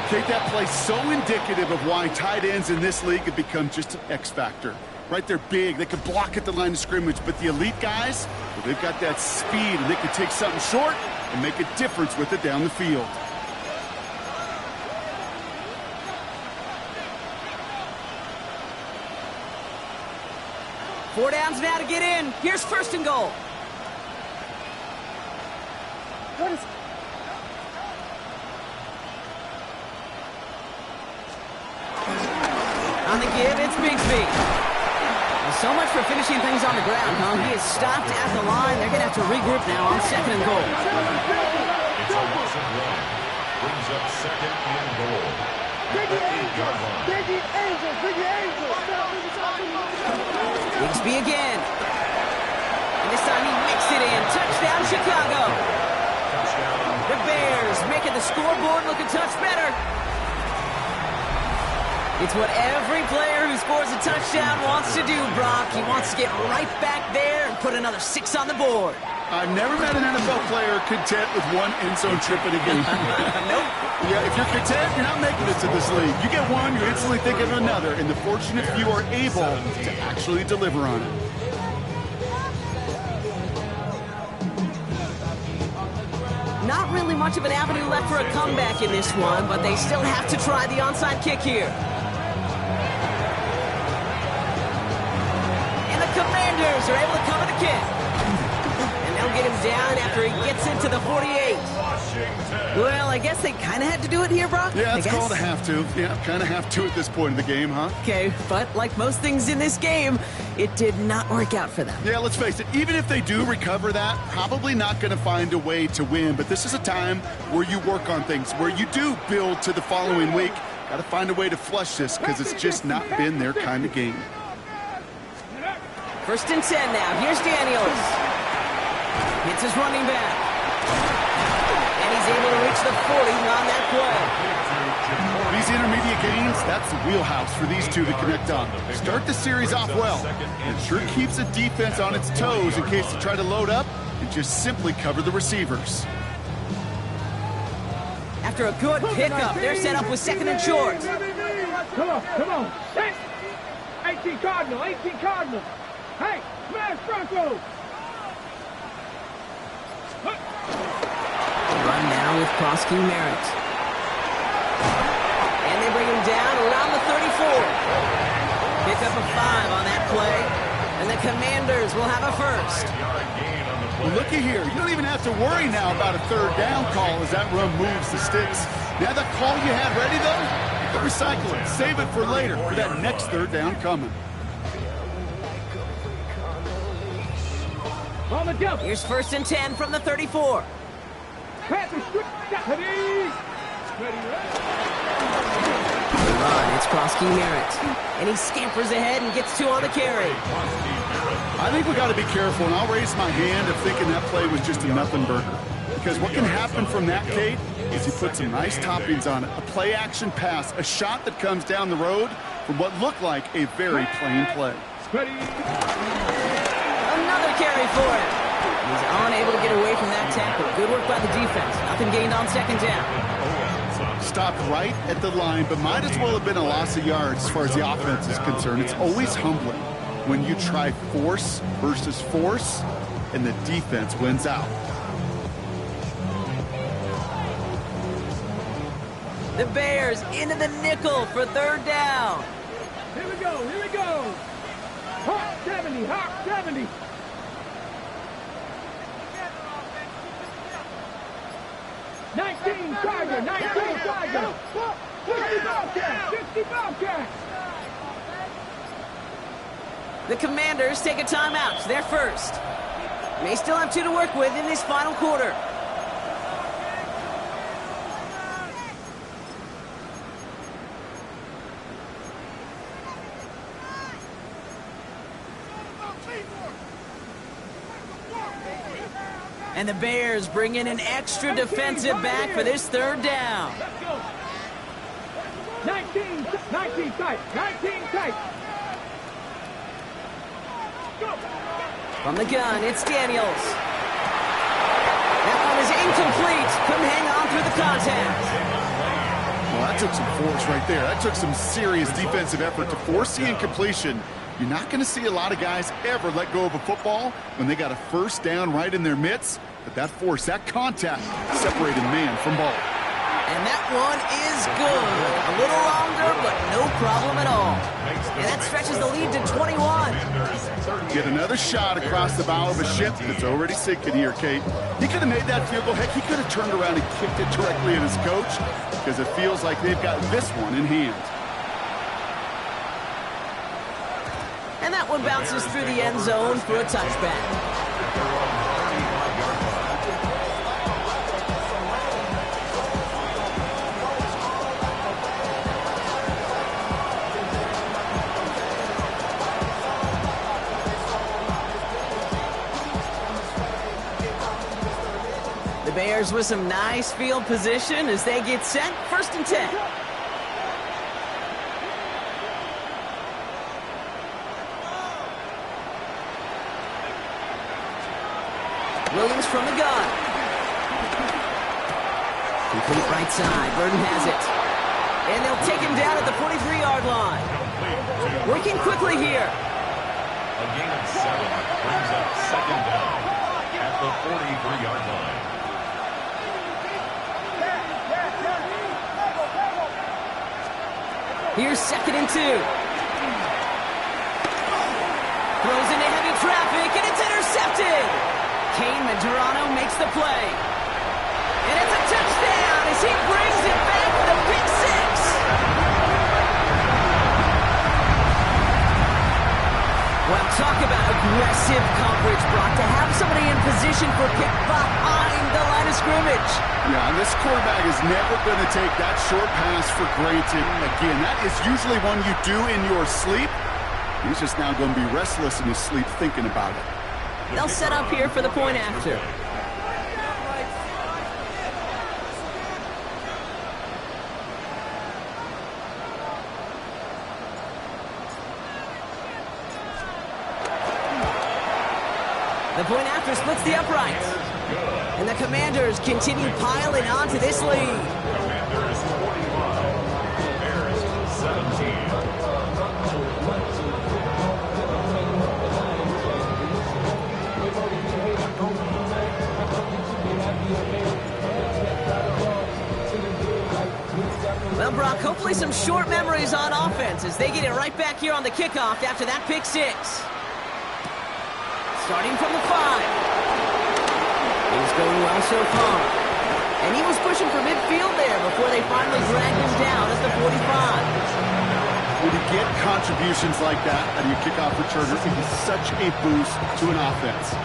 Speaker 3: Take that play, so indicative of why tight ends in this league have become just an X factor. Right, they're big, they can block at the line of scrimmage, but the elite guys, well, they've got that speed, and they can take something short and make a difference with it down the field.
Speaker 2: Four downs now to get in. Here's 1st and goal. On the give, it's Bigsby. Well, so much for finishing things on the ground, huh? He is stopped at the line. They're going to have to regroup now on 2nd and goal.
Speaker 4: It's a Wilson run. Brings up 2nd and goal. At the 8-yard line.
Speaker 2: Bigsby again. And this time he makes it in. Touchdown, Chicago. The Bears making the scoreboard look a touch better. It's what every player who scores a touchdown wants to do, Brock. He wants to get right back there and put another 6 on the board.
Speaker 3: I've never met an NFL player content with one end zone trip in a game.
Speaker 2: Nope.
Speaker 3: Yeah, if you're content, you're not making it to this league. You get one, you're instantly thinking of another, and the fortunate few are able to actually deliver on it.
Speaker 2: Not really much of an avenue left for a comeback in this one, but they still have to try the onside kick here. And the Commanders are able to cover the kick. And they'll get him down after he gets into the 48. Well, I guess they kind of had to do it here, Brock.
Speaker 3: Yeah, it's called a have to. Yeah, kind of have to at this point in the game, huh?
Speaker 2: Okay, but like most things in this game, it did not work out for them.
Speaker 3: Yeah, let's face it, even if they do recover that, probably not going to find a way to win. But this is a time where you work on things, where you do build to the following week. Got to find a way to flush this because it's just not been their kind of game.
Speaker 2: 1st and 10 now. Here's Daniels. Hits his running back. And he's able to reach the 40 on that play.
Speaker 3: These intermediate gains, that's the wheelhouse for these two to connect on. Start the series off well. It sure keeps the defense on its toes in case they try to load up and just simply cover the receivers.
Speaker 2: After a good pickup, they're set up with 2nd and short.
Speaker 5: Come on. 18 Cardinal. Hey, smash Broncos.
Speaker 2: Run now with Prosky Merritt. And they bring him down around the 34. Pick up a 5 on that play. And the Commanders will have a 1st.
Speaker 4: 5-yard gain on the
Speaker 3: Well, looky here. You don't even have to worry now about a third down call as that run moves the sticks. Now that call you had ready, though, you can recycle it. Save it for later for that next third down coming.
Speaker 5: On the jump.
Speaker 2: Here's 1st and 10 from the 34.
Speaker 5: Pass is strict. Ready.
Speaker 2: The run, it's Prosky Merritt. And he scampers ahead and gets 2 on the carry.
Speaker 3: I think we got to be careful, and I'll raise my hand of thinking that play was just a nothing burger. Because what can happen from that, Kate, is you put some nice toppings on it. A play-action pass, a shot that comes down the road from what looked like a very plain play.
Speaker 5: Ready.
Speaker 2: Another carry for him. He's unable to get away from that tackle. Good work by the defense. Nothing gained on 2nd down.
Speaker 3: Stopped right at the line, but might as well have been a loss of yards as far as the offense is concerned. It's always humbling when you try force versus force, and the defense wins out.
Speaker 2: The Bears into the nickel for 3rd down.
Speaker 5: Here we go. Here we go. Hawk 70. Hawk 70. Tiger. 19 Tiger. 50 Bobcats. 50 Bobcats.
Speaker 2: The Commanders take a timeout. They're first. They still have 2 to work with in this final quarter. And the Bears bring in an extra defensive back for this 3rd down.
Speaker 5: Let's go. 19 tight. 19 tight. Go.
Speaker 2: From the gun, it's Daniels. That one is incomplete. Couldn't hang on through the contact.
Speaker 3: Well, that took some force right there. That took some serious defensive effort to force the incompletion. You're not going to see a lot of guys ever let go of a football when they got a 1st down right in their midst. But that force, that contact, separated man from ball.
Speaker 2: And that one is good. A little longer, but no problem at all. And that stretches the lead to 21.
Speaker 3: Get another shot across the bow of a ship that's already sinking here, Kate. He could have made that field goal. Heck, he could have turned around and kicked it directly at his coach because it feels like they've got this one in hand.
Speaker 2: And that one bounces through the end zone for a touchback. The Bears with some nice field position as they get set. 1st and 10. Williams from the gun. Complete right side. Burden has it. And they'll take him down at the 43-yard line. Working quickly here.
Speaker 4: A gain of 7 brings up 2nd down at the 43-yard line.
Speaker 2: Here's 2nd and 2. Throws into heavy traffic, and it's intercepted. Kane Medrano makes the play. And it's a touchdown as he brings it back with a pick 6. Well, talk about aggressive coverage, Brock, to have somebody in position for pick behind the line of scrimmage.
Speaker 3: Yeah, and this quarterback is never going to take that short pass for granted again. That is usually one you do in your sleep. He's just now going to be restless in his sleep thinking about it.
Speaker 2: They'll set up here for the point after. The point after splits the uprights. And the Commanders continue piling onto this lead.
Speaker 4: Commanders 45, Bears 17.
Speaker 2: Well, Brock, hopefully some short memories on offense as they get it right back here on the kickoff after that pick 6. Starting from the 5. going well so far. And he was pushing for midfield there before they finally dragged him down at the 45.
Speaker 3: When you get contributions like that out of your kickoff returner, it is such a boost to an offense.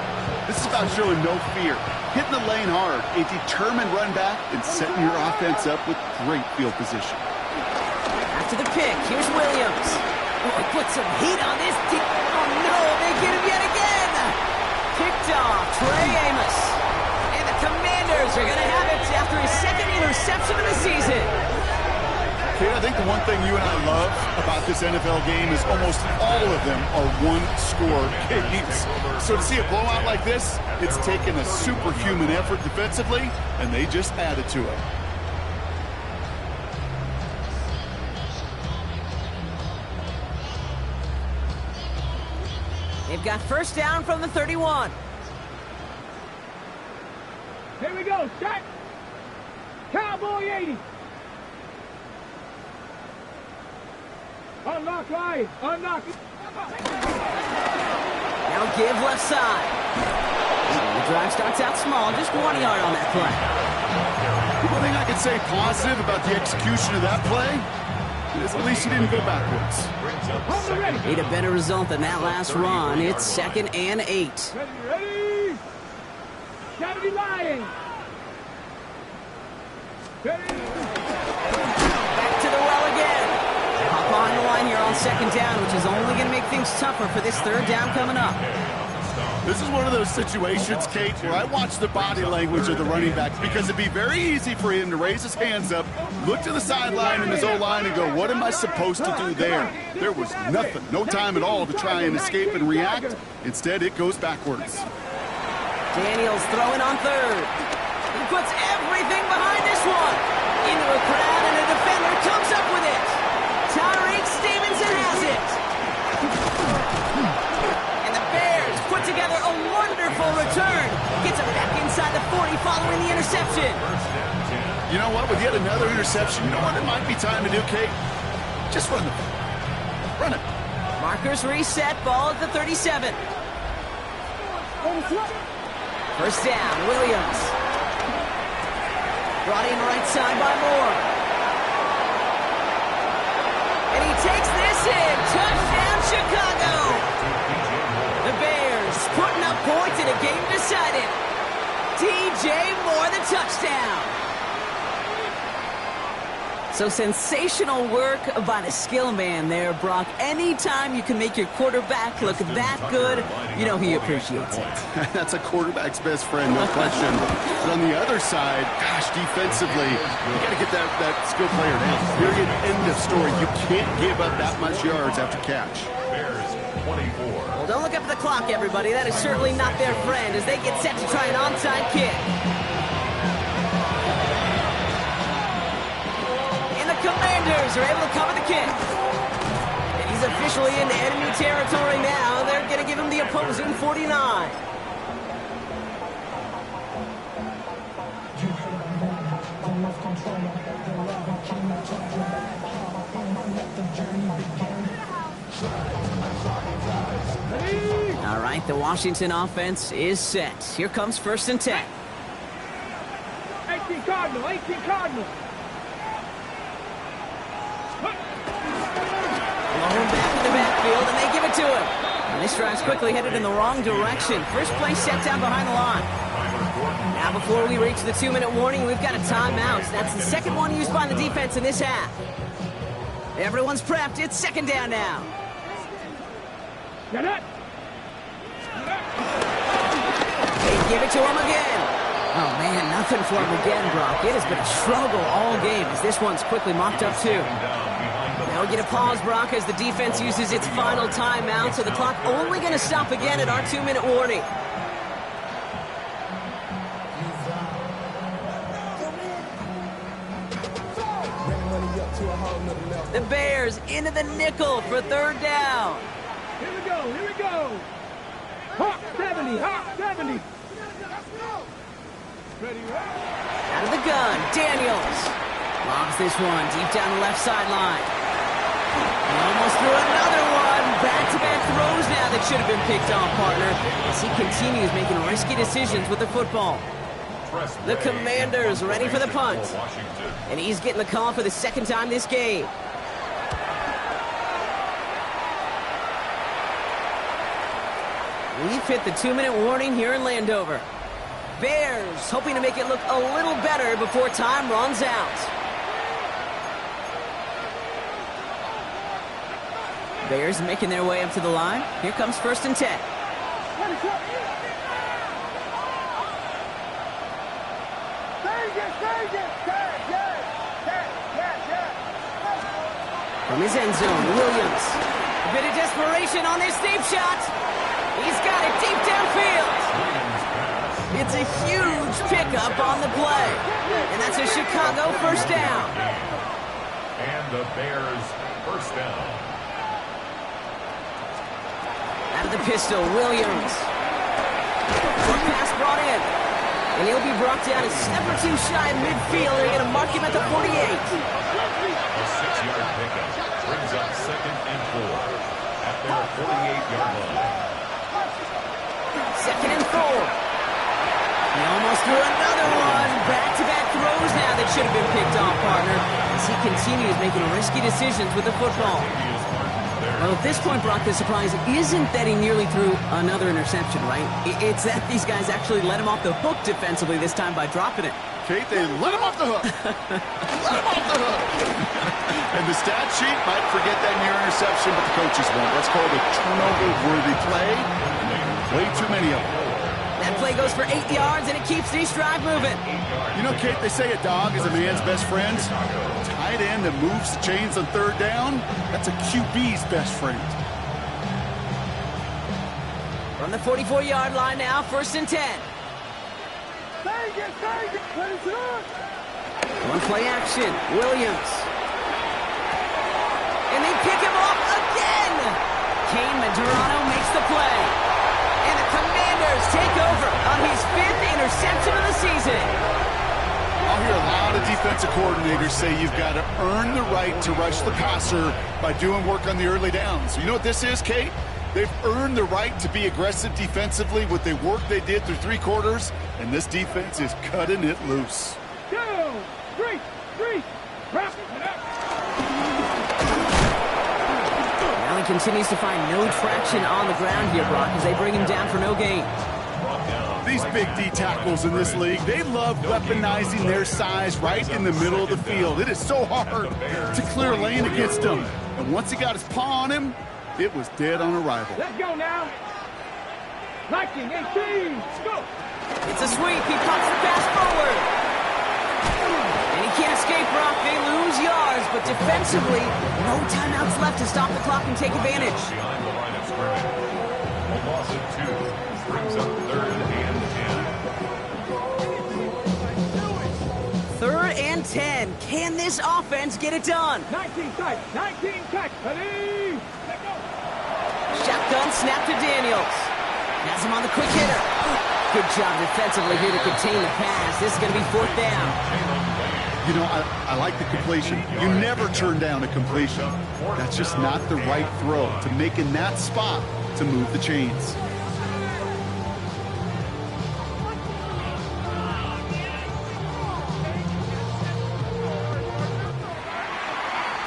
Speaker 3: This is about showing no fear, hitting the lane hard, a determined run back, and setting your offense up with great field position.
Speaker 2: After the pick, here's Williams. Oh, he put some heat on this team. Oh, no, they get him yet again. Picked off Trey Amos. And the Commanders are going to have it after his second interception of the season.
Speaker 3: Kate, I think the one thing you and I love about this NFL game is almost all of them are one-score games. So to see a blowout like this, it's taken a superhuman effort defensively, and they just added to it.
Speaker 2: They've got first down from the 31.
Speaker 5: Here we go, shot. Cowboy 80. Unlock line, unlock it.
Speaker 2: Now give left side. The drive starts out small, just 1 yard on that play.
Speaker 3: The one thing I can say positive about the execution of that play is at least he didn't go backwards.
Speaker 2: Need a better result than that last run. It's 2nd and 8.
Speaker 5: Ready? Gotta be lying. Ready?
Speaker 2: Back to the well again. Hop on the line here on 2nd down, which is only going to make things tougher for this 3rd down coming up.
Speaker 3: This is one of those situations, Kate, where I watch the body language of the running back because it'd be very easy for him to raise his hands up, look to the sideline in his O-line and go, what am I supposed to do there? There was nothing, no time at all to try and escape and react. Instead, it goes backwards.
Speaker 2: Daniels throwing on 3rd. He puts everything behind this one. Into a crowd, and a defender comes up with it. Tyreek Stevenson has it. And the Bears put together a wonderful return. Gets him back inside the 40 following the interception.
Speaker 3: You know what? With yet another interception, you know what it might be time to do, Kate? Just run the ball. Run it.
Speaker 2: Markers reset, ball at the 37. First down, Williams. Brought in right side by Moore. And he takes this in. Touchdown, Chicago. The Bears putting up points in a game decided. DJ Moore, the touchdown. So sensational work by the skill man there, Brock. Anytime you can make your quarterback look that good, you know he appreciates it.
Speaker 3: That's a quarterback's best friend, no question. But on the other side, gosh, defensively, you got to get that skill player down. Period, end of story. You can't give up that much yards after catch.
Speaker 4: Bears 24.
Speaker 2: Well, don't look up at the clock, everybody. That is certainly not their friend as they get set to try an onside kick. Commanders are able to cover the kick. And he's officially into enemy territory now. They're going to give him the opposing 49. All right, the Washington offense is set. Here comes 1st and 10.
Speaker 5: 18 Cardinal, 18 Cardinal.
Speaker 2: Long back in the backfield, and they give it to him. And this drive's quickly headed in the wrong direction. First play set down behind the line. Now before we reach the 2-minute warning, we've got a timeout. That's the second one used by the defense in this half. Everyone's prepped. It's 2nd down now.
Speaker 5: Get it.
Speaker 2: They give it to him again. Oh, man, nothing for him again, Brock. It has been a struggle all game as this one's quickly mocked up, too. Now we get a pause, Brock, as the defense uses its final timeout, so the clock only going to stop again at our 2-minute warning. The Bears into the nickel for 3rd down.
Speaker 5: Here we go, here we go. Hawk 70, Hawk 70. Ready,
Speaker 2: Out of the gun, Daniels. Lobs this one deep down the left sideline. He almost threw another one. Back-to-back throws now that should have been picked off, partner, as he continues making risky decisions with the football. The Commanders ready for the punt. And he's getting the call for the second time this game. We've hit the 2-minute warning here in Landover. Bears hoping to make it look a little better before time runs out. Bears making their way up to the line. Here comes 1st and 10. From his end zone, Williams. A bit of desperation on this deep shot. He's got it deep downfield. It's a huge pickup on the play. And that's a Chicago first down.
Speaker 4: And the Bears first down.
Speaker 2: Out of the pistol, Williams. Quick pass brought in. And he'll be brought down a step or two shy of midfield. They're going to mark him at the 48.
Speaker 4: A 6-yard pickup brings up 2nd and 4 at their 48-yard line.
Speaker 2: 2nd and 4. He almost threw another one. Back-to-back throws now that should have been picked off, partner, as he continues making risky decisions with the football. Well, at this point, Brock, the surprise isn't that he nearly threw another interception, right? It's that these guys actually let him off the hook defensively this time by dropping it.
Speaker 3: Kate, they let him off the hook. Let him off the hook. And the stat sheet might forget that near interception, but the coaches won't. That's called a turnover-worthy play. Way too many of them.
Speaker 2: That play goes for 8 yards, and it keeps this drive moving.
Speaker 3: You know, Kate, they say a dog is a man's best friend. Tight end that moves the chains on 3rd down, that's a QB's best friend.
Speaker 2: From the 44-yard line now, 1st and 10. One play action, Williams. And they pick him off again. Kane Medrano makes the play. And the Commanders take over on his 5th interception of the season.
Speaker 3: I'll hear a lot of defensive coordinators say you've got to earn the right to rush the passer by doing work on the early downs. You know what this is, Kate? They've earned the right to be aggressive defensively with the work they did through 3 quarters, and this defense is cutting it loose.
Speaker 5: 2, 3, 3, wrap it up.
Speaker 2: Now he continues to find no traction on the ground here, Brock, as they bring him down for no gain.
Speaker 3: These big D tackles in this league, they love weaponizing their size right in the middle of the field. It is so hard to clear a lane against them. And once he got his paw on him, it was dead on arrival.
Speaker 5: Let's go now. 19, 18, go.
Speaker 2: It's a sweep. He pops the pass forward. And he can't escape, Brock. They lose yards, but defensively, no timeouts left to stop the clock and take advantage.
Speaker 4: Behind the line of scrimmage. A loss of 2 brings up 3rd and 10.
Speaker 2: 3rd and 10. Can this offense get it done?
Speaker 5: 19 tight, 19 tight. Ready? Let go.
Speaker 2: Shotgun snap to Daniels. Has him on the quick hitter. Good job defensively here to contain the pass. This is going to be 4th down.
Speaker 3: You know, I like the completion. You never turn down a completion. That's just not the right throw to make in that spot to move the chains.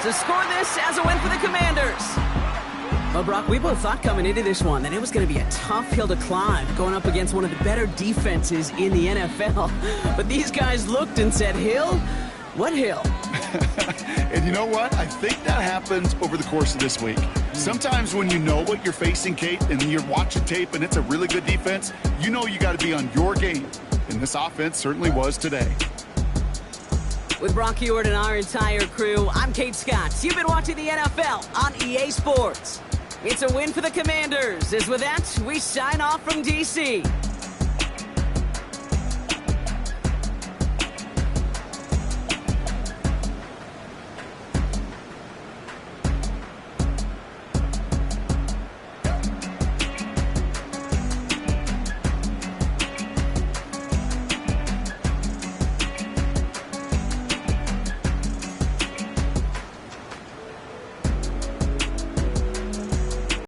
Speaker 2: To score this as a win for the Commanders. Well, Brock, we both thought coming into this one that it was going to be a tough hill to climb, going up against one of the better defenses in the NFL. But these guys looked and said, hill? What hill?
Speaker 3: And you know what? I think that happens over the course of this week. Sometimes when you know what you're facing, Kate, and you're watching tape and it's a really good defense, you know you got to be on your game. And this offense certainly was today.
Speaker 2: With Brock Ewart and our entire crew, I'm Kate Scott. You've been watching the NFL on EA Sports. It's a win for the Commanders. As with that, we sign off from D.C.